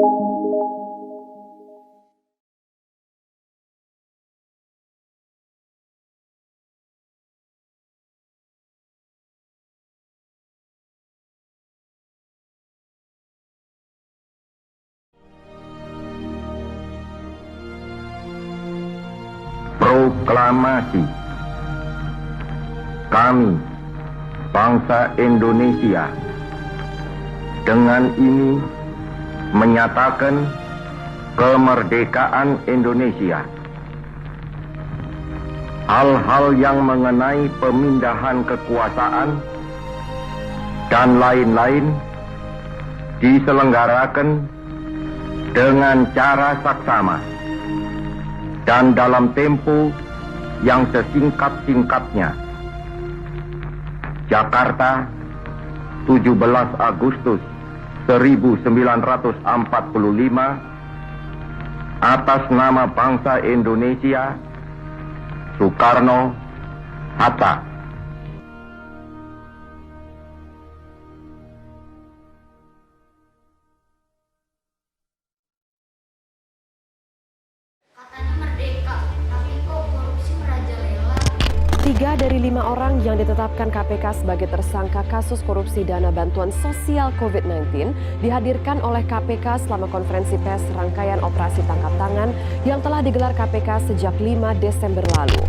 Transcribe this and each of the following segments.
Proklamasi. Kami, bangsa Indonesia, dengan ini menyatakan kemerdekaan Indonesia. Hal-hal yang mengenai pemindahan kekuasaan dan lain-lain diselenggarakan dengan cara saksama dan dalam tempo yang sesingkat-singkatnya. Jakarta, 17 Agustus 1945, atas nama bangsa Indonesia, Soekarno, Hatta. Tiga dari 5 orang yang ditetapkan KPK sebagai tersangka kasus korupsi dana bantuan sosial COVID-19 dihadirkan oleh KPK selama konferensi pers rangkaian operasi tangkap tangan yang telah digelar KPK sejak 5 Desember lalu.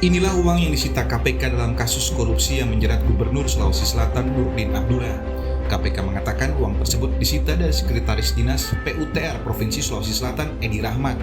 Inilah uang yang disita KPK dalam kasus korupsi yang menjerat Gubernur Sulawesi Selatan Nurdin Abdullah. KPK mengatakan uang tersebut disita dari Sekretaris Dinas PUTR Provinsi Sulawesi Selatan Edi Rahmat.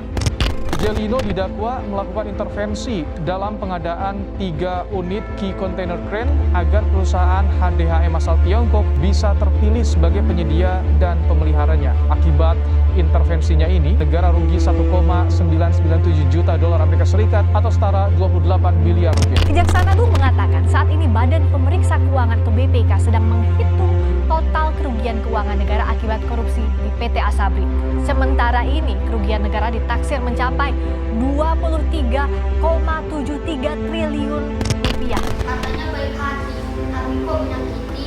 Jelino didakwa melakukan intervensi dalam pengadaan 3 unit key container crane agar perusahaan HDHM asal Tiongkok bisa terpilih sebagai penyedia dan pemeliharanya. Akibat intervensinya ini, negara rugi 1,997 juta dolar Amerika Serikat atau setara 28 miliar rupiah. Kejaksaan Agung mengatakan saat ini Badan Pemeriksa Keuangan atau BPK sedang menghitung total kerugian keuangan negara akibat korupsi di PT Asabri. Sementara ini kerugian negara ditaksir mencapai 23,73 triliun rupiah. Katanya baik hati, tapi kok menyakiti.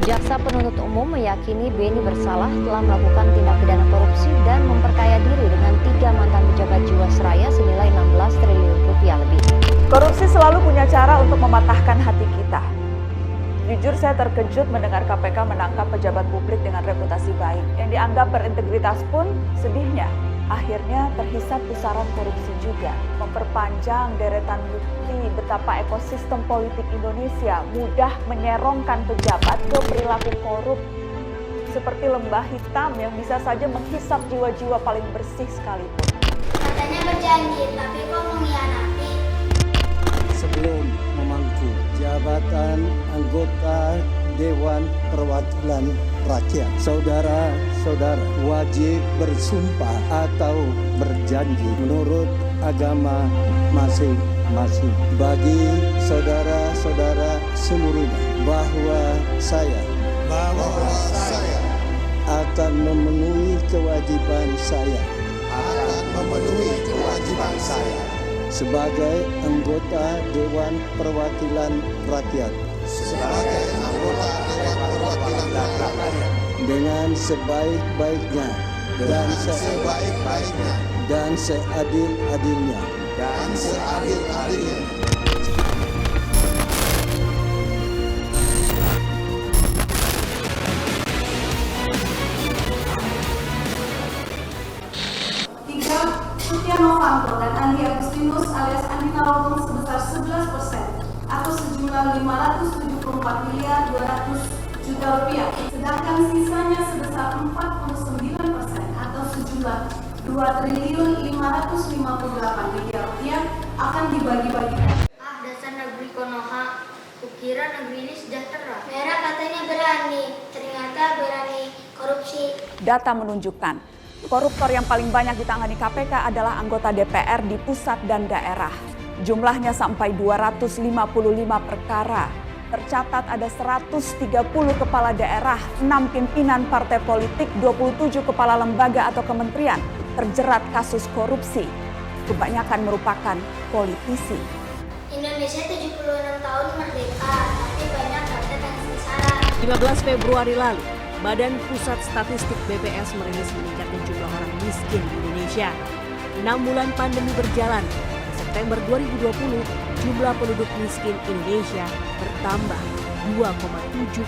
Jaksa penuntut umum meyakini Beni bersalah telah melakukan tindak pidana korupsi dan memperkaya diri dengan 3 mantan pejabat Jiwasraya senilai 16 triliun rupiah lebih. Korupsi selalu punya cara untuk mematahkan hati kita. Jujur saya terkejut mendengar KPK menangkap pejabat publik dengan reputasi baik. Yang dianggap berintegritas pun sedihnya akhirnya terhisap pusaran korupsi juga. Memperpanjang deretan bukti betapa ekosistem politik Indonesia mudah menyerongkan pejabat ke perilaku korup. Seperti lembah hitam yang bisa saja menghisap jiwa-jiwa paling bersih sekalipun. Katanya berjanji, tapi kok mengkhianati? Sebelum memangku jabatan anggota Dewan Perwakilan Rakyat, saudara-saudara wajib bersumpah atau berjanji menurut agama masing-masing. Bagi saudara-saudara seluruhnya bahwa saya akan memenuhi kewajiban saya sebagai anggota Dewan Perwakilan Rakyat dengan sebaik-baiknya dan seadil-adilnya. Setia Novanto dan Andi Agustinus alias Andi Narogong sebesar 11% atau sejumlah 574 miliar 200 juta rupiah. Sedangkan sisanya sebesar 49% atau sejumlah 2 triliun 558 miliar rupiah akan dibagi-bagikan. Dasar negeri Konoha, kukira negeri ini sejahtera. Merah katanya berani, ternyata berani korupsi. Data menunjukkan koruptor yang paling banyak ditangani KPK adalah anggota DPR di pusat dan daerah. Jumlahnya sampai 255 perkara. Tercatat ada 130 kepala daerah, 6 pimpinan partai politik, 27 kepala lembaga atau kementerian terjerat kasus korupsi. Kebanyakan merupakan politisi. Indonesia 76 tahun merdeka, tapi banyak harta dan sengsara. 15 Februari lalu, Badan Pusat Statistik BPS merilis meningkatnya jumlah orang miskin di Indonesia. 6 bulan pandemi berjalan, September 2020, jumlah penduduk miskin Indonesia bertambah 2,76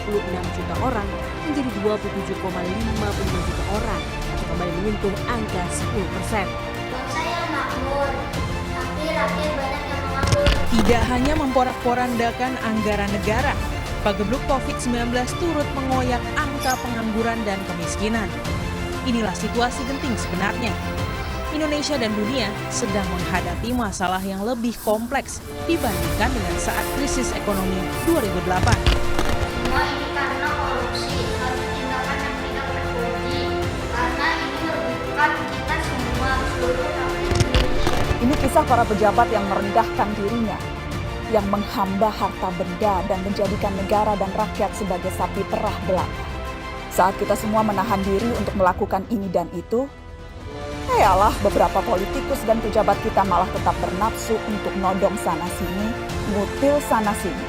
juta orang menjadi 27,55 juta orang atau kembali menyentuh angka 10%. Bangsa yang makmur, tapi rakyat banyak yang menganggur. Tidak hanya memporak-porandakan anggaran negara, pagebluk COVID-19 turut mengoyak angka pengangguran dan kemiskinan. Inilah situasi genting sebenarnya. Indonesia dan dunia sedang menghadapi masalah yang lebih kompleks dibandingkan dengan saat krisis ekonomi 2008. Semua ini karena korupsi, harus tindakan yang tidak terpuji. Karena ini merugikan kita semua, seluruh rakyat Indonesia. Ini kisah para pejabat yang merendahkan dirinya, yang menghamba harta benda dan menjadikan negara dan rakyat sebagai sapi perah belaka. Saat kita semua menahan diri untuk melakukan ini dan itu, yalah beberapa politikus dan pejabat kita malah tetap bernafsu untuk nodong sana-sini, ngutil sana-sini.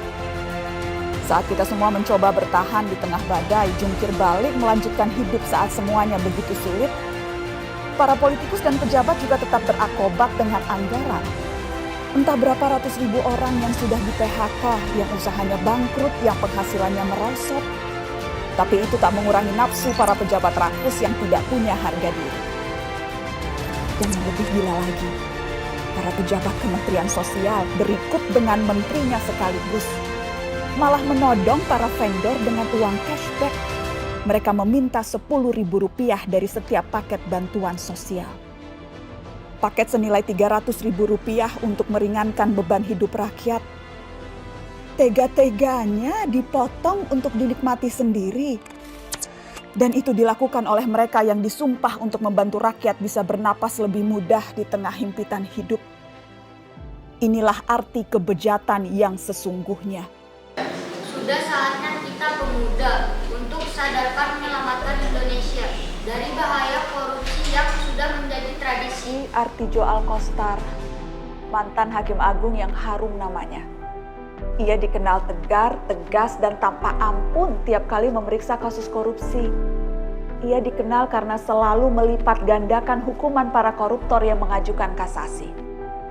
Saat kita semua mencoba bertahan di tengah badai, jungkir balik melanjutkan hidup saat semuanya begitu sulit, para politikus dan pejabat juga tetap berakobat dengan anggaran. Entah berapa ratus ribu orang yang sudah di PHK, yang usahanya bangkrut, yang penghasilannya merosot. Tapi itu tak mengurangi nafsu para pejabat rakus yang tidak punya harga diri. Dan yang lebih gila lagi, para pejabat Kementerian Sosial berikut dengan menterinya sekaligus malah menodong para vendor dengan uang cashback. Mereka meminta Rp10.000 dari setiap paket bantuan sosial. Paket senilai Rp300.000 untuk meringankan beban hidup rakyat. Tega-teganya dipotong untuk dinikmati sendiri. Dan itu dilakukan oleh mereka yang disumpah untuk membantu rakyat bisa bernapas lebih mudah di tengah himpitan hidup. Inilah arti kebejatan yang sesungguhnya. Sudah saatnya kita pemuda untuk sadarkan menyelamatkan Indonesia dari bahaya korupsi yang sudah menjadi tradisi. Artijo Alkostar, mantan Hakim Agung yang harum namanya. Ia dikenal tegar, tegas, dan tanpa ampun tiap kali memeriksa kasus korupsi. Ia dikenal karena selalu melipat gandakan hukuman para koruptor yang mengajukan kasasi.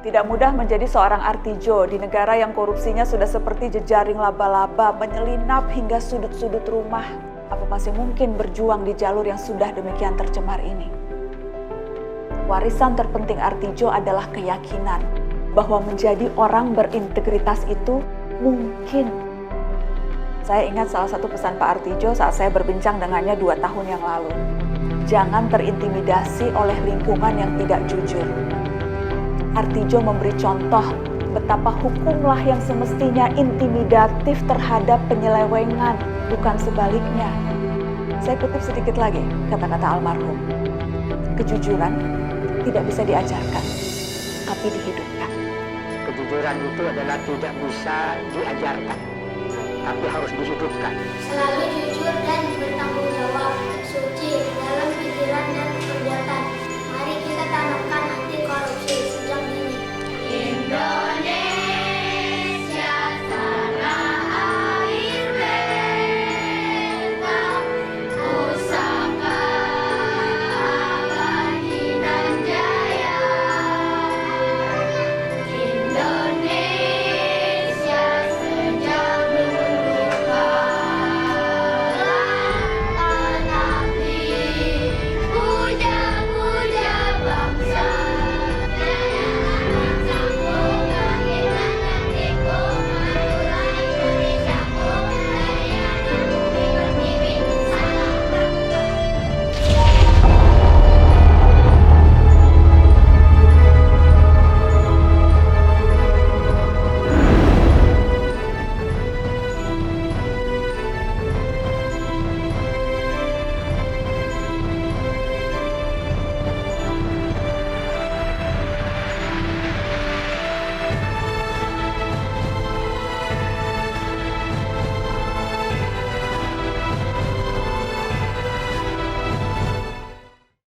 Tidak mudah menjadi seorang artijo di negara yang korupsinya sudah seperti jejaring laba-laba menyelinap hingga sudut-sudut rumah. Apa masih mungkin berjuang di jalur yang sudah demikian tercemar ini? Warisan terpenting artijo adalah keyakinan bahwa menjadi orang berintegritas itu mungkin. Saya ingat salah satu pesan Pak Artijo saat saya berbincang dengannya 2 tahun yang lalu. Jangan terintimidasi oleh lingkungan yang tidak jujur. Artijo memberi contoh betapa hukumlah yang semestinya intimidatif terhadap penyelewengan, bukan sebaliknya. Saya kutip sedikit lagi kata-kata almarhum. Kejujuran tidak bisa diajarkan, tapi dihidupkan. Kejujuran itu adalah tidak bisa diajarkan, tapi harus dihidupkan. Selalu jujur dan bertanggung jawab, suci